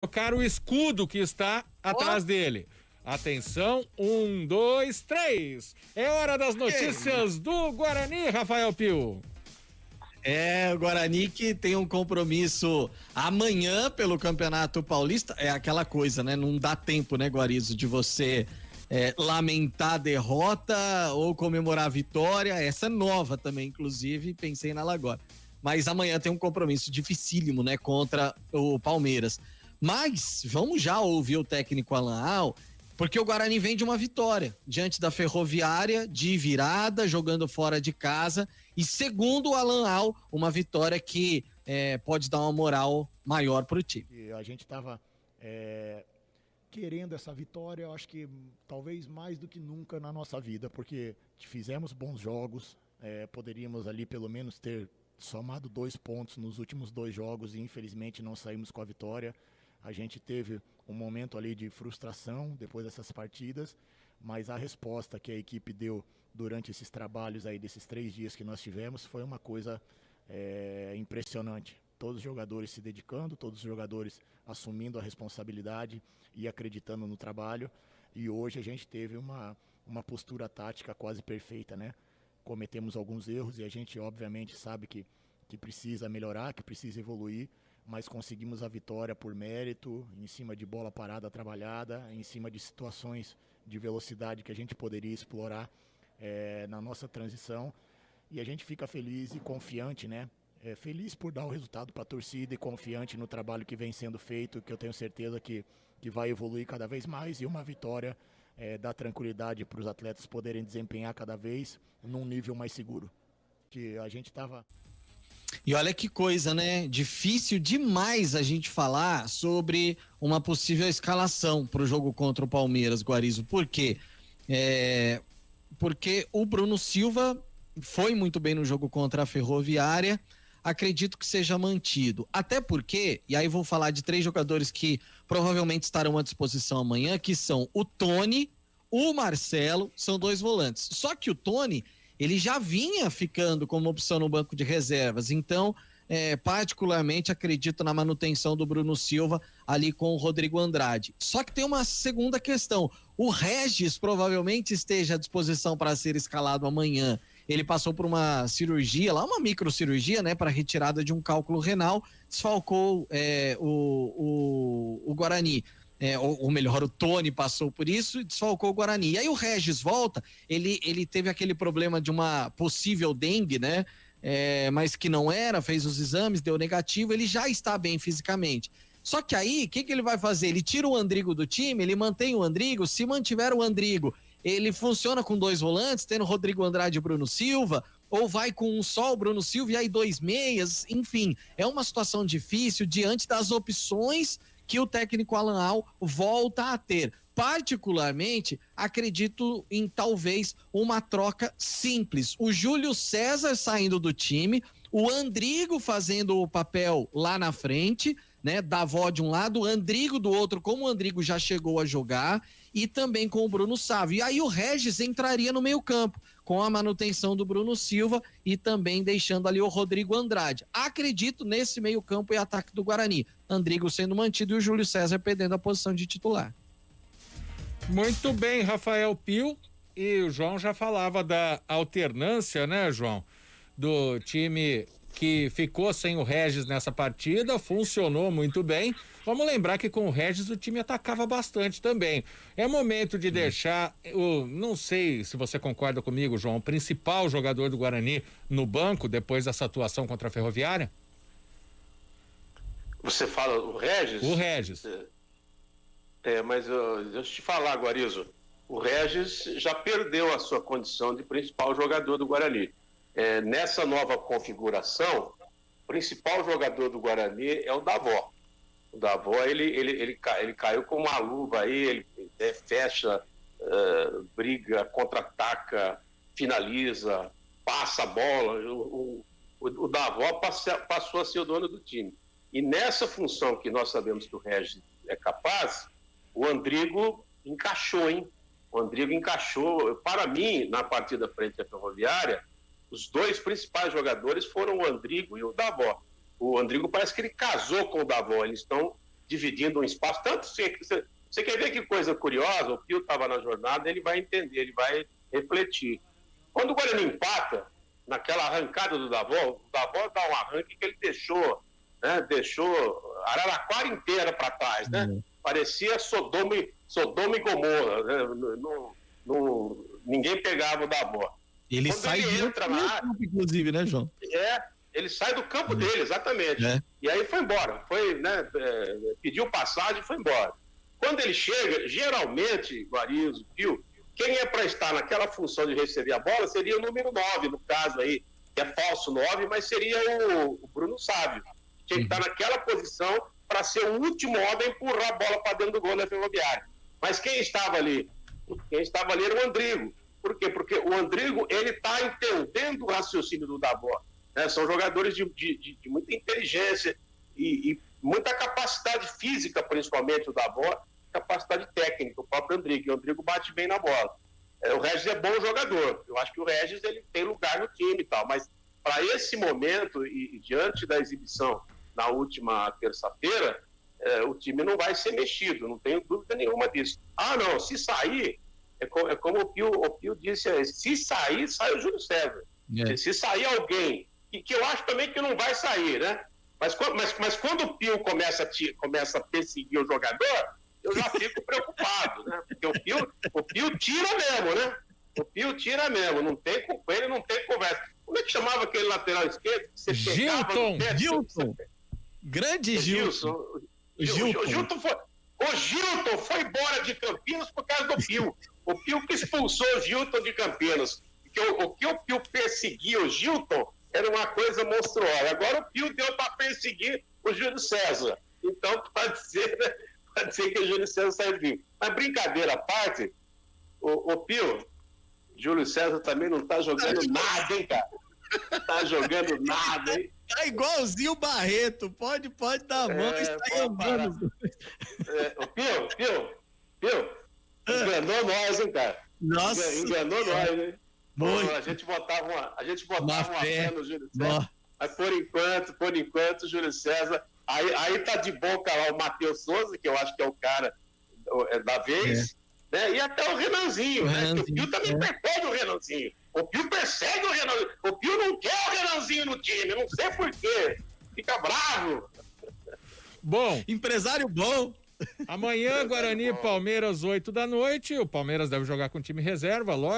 colocar o escudo que está atrás dele. Atenção, 1, 2, 3. É hora das notícias do Guarani, Rafael Pio. O Guarani que tem um compromisso amanhã pelo Campeonato Paulista. É aquela coisa, né? Não dá tempo, né, Guarizo, de você lamentar a derrota ou comemorar a vitória. Essa é nova também, inclusive, pensei nela agora. Mas amanhã tem um compromisso dificílimo, né, contra o Palmeiras. Mas vamos já ouvir o técnico Alan Al, porque o Guarani vem de uma vitória diante da Ferroviária, de virada, jogando fora de casa, e segundo o Alan Al, uma vitória que pode dar uma moral maior pro time. E a gente estava querendo essa vitória, eu acho que talvez mais do que nunca na nossa vida, porque fizemos bons jogos, poderíamos ali pelo menos ter somado 2 pontos nos últimos 2 jogos e infelizmente não saímos com a vitória. A gente teve um momento ali de frustração depois dessas partidas, mas a resposta que a equipe deu durante esses trabalhos aí, desses 3 dias que nós tivemos, foi uma coisa impressionante. Todos os jogadores se dedicando, todos os jogadores assumindo a responsabilidade e acreditando no trabalho. E hoje a gente teve uma postura tática quase perfeita, né? Cometemos alguns erros e a gente obviamente sabe que precisa melhorar, que precisa evoluir, mas conseguimos a vitória por mérito, em cima de bola parada trabalhada, em cima de situações de velocidade que a gente poderia explorar na nossa transição. E a gente fica feliz e confiante, né? Feliz por dar o resultado para a torcida e confiante no trabalho que vem sendo feito, que eu tenho certeza que vai evoluir cada vez mais, e uma vitória dá tranquilidade para os atletas poderem desempenhar cada vez num nível mais seguro. Que a gente estava... E olha que coisa, né? Difícil demais a gente falar sobre uma possível escalação para o jogo contra o Palmeiras, Guarizo. Por quê? Porque o Bruno Silva foi muito bem no jogo contra a Ferroviária, acredito que seja mantido. Até porque, e aí vou falar de 3 jogadores que provavelmente estarão à disposição amanhã, que são o Tony, o Marcelo, são 2 volantes. Só que o Tony, ele já vinha ficando como opção no banco de reservas, então particularmente acredito na manutenção do Bruno Silva ali com o Rodrigo Andrade. Só que tem uma segunda questão, o Regis provavelmente esteja à disposição para ser escalado amanhã. Ele passou por uma cirurgia lá, uma microcirurgia, né, para retirada de um cálculo renal, desfalcou o Guarani. Ou melhor, o Tony passou por isso e desfalcou o Guarani. E aí o Regis volta, ele teve aquele problema de uma possível dengue, né? Mas que não era, fez os exames, deu negativo, ele já está bem fisicamente. Só que aí, o que ele vai fazer? Ele tira o Andrigo do time, ele mantém o Andrigo, se mantiver o Andrigo, ele funciona com 2 volantes, tendo Rodrigo Andrade e Bruno Silva, ou vai com um só o Bruno Silva e aí 2 meias, enfim, é uma situação difícil diante das opções que o técnico Alan Al volta a ter. Particularmente, acredito em talvez uma troca simples. O Júlio César saindo do time, o Andrigo fazendo o papel lá na frente, né? Davó de um lado, o Andrigo do outro, como o Andrigo já chegou a jogar, e também com o Bruno Sávio. E aí o Regis entraria no meio-campo, com a manutenção do Bruno Silva e também deixando ali o Rodrigo Andrade. Acredito nesse meio-campo e ataque do Guarani. Andrigo sendo mantido e o Júlio César perdendo a posição de titular. Muito bem, Rafael Pio. E o João já falava da alternância, né, João? Do time que ficou sem o Regis nessa partida, funcionou muito bem. Vamos lembrar que com o Regis o time atacava bastante também. É momento de deixar não sei se você concorda comigo, João, o principal jogador do Guarani no banco depois dessa atuação contra a Ferroviária? Você fala o Regis? O Regis. Mas deixa eu te falar, Guarizo, o Regis já perdeu a sua condição de principal jogador do Guarani. Nessa nova configuração, o principal jogador do Guarani é o Davó. O Davó, ele caiu com uma luva aí, ele fecha, briga, contra-ataca, finaliza, passa a bola. O Davó passou a ser o dono do time. E nessa função que nós sabemos que o Regis é capaz, o Andrigo encaixou, hein? O Andrigo encaixou. Para mim, na partida frente à Ferroviária, os 2 principais jogadores foram o Andrigo e o Davó. O Andrigo parece que ele casou com o Davó, eles estão dividindo um espaço. Tanto você quer ver que coisa curiosa? O Pio estava na jornada, ele vai entender, ele vai refletir. Quando o Guarani empata, naquela arrancada do Davó, o Davó dá um arranque que ele deixou, né? Deixou Araraquara inteira para trás, né? Parecia Sodoma e Gomorra, né? Ninguém pegava o Davó. Ele Quando sai ele entra na área, inclusive, né, João? Ele sai do campo dele, exatamente. E aí foi embora, pediu passagem e foi embora. Quando ele chega, geralmente, Guarizo, Pio, quem é para estar naquela função de receber a bola seria o número 9, no caso aí, que é falso 9, mas seria o Bruno Sávio. Tinha que estar naquela posição para ser o último homem a empurrar a bola para dentro do gol da Ferroviária. Mas quem estava ali? Quem estava ali era o Andrigo. Por quê? Porque o Andrigo, ele está entendendo o raciocínio do Davó. Né? São jogadores de muita inteligência e muita capacidade física, principalmente o Davó, capacidade técnica, o próprio Andrigo. E o Andrigo bate bem na bola. O Regis é bom jogador. Eu acho que o Regis ele tem lugar no time e tal, mas para esse momento e diante da exibição na última terça-feira, o time não vai ser mexido, não tenho dúvida nenhuma disso. Não, se sair, é como o Pio disse, se sair, sai o Júlio César. Se sair alguém, que eu acho também que não vai sair, né? Mas quando o Pio começa a perseguir o jogador, eu já fico preocupado, né? Porque o Pio tira mesmo, né? O Pio tira mesmo, com ele não tem conversa. Como é que chamava aquele lateral esquerdo? Gilton! Grande Gilton! O Gilton foi embora de Campinas por causa do Pio. O Pio que expulsou o Gilton de Campinas. Porque o que o Pio perseguia o Gilton era uma coisa monstruosa. Agora o Pio deu para perseguir o Júlio César. Então pode ser que o Júlio César saia vivo. Mas brincadeira à parte, o Pio, Júlio César também não tá jogando nada, hein, cara? Tá jogando nada, hein? Tá igualzinho o Barreto. Pode dar a mão e sair andando. Pio, enganou nós, hein, cara? Nossa. Enganou nós, hein? Muito. A gente botava uma fé no Júlio César. Nossa. Mas por enquanto, o Júlio César. Aí tá de boca lá o Matheus Souza, que eu acho que é o cara da vez, né? E até o Renanzinho, né? O Pio também persegue o Renanzinho. O Pio persegue o Renanzinho. O Pio não quer o Renanzinho no time, não sei por quê. Fica bravo. Bom. Empresário bom. Amanhã, Guarani e Palmeiras, 8 da noite. O Palmeiras deve jogar com time reserva, lógico.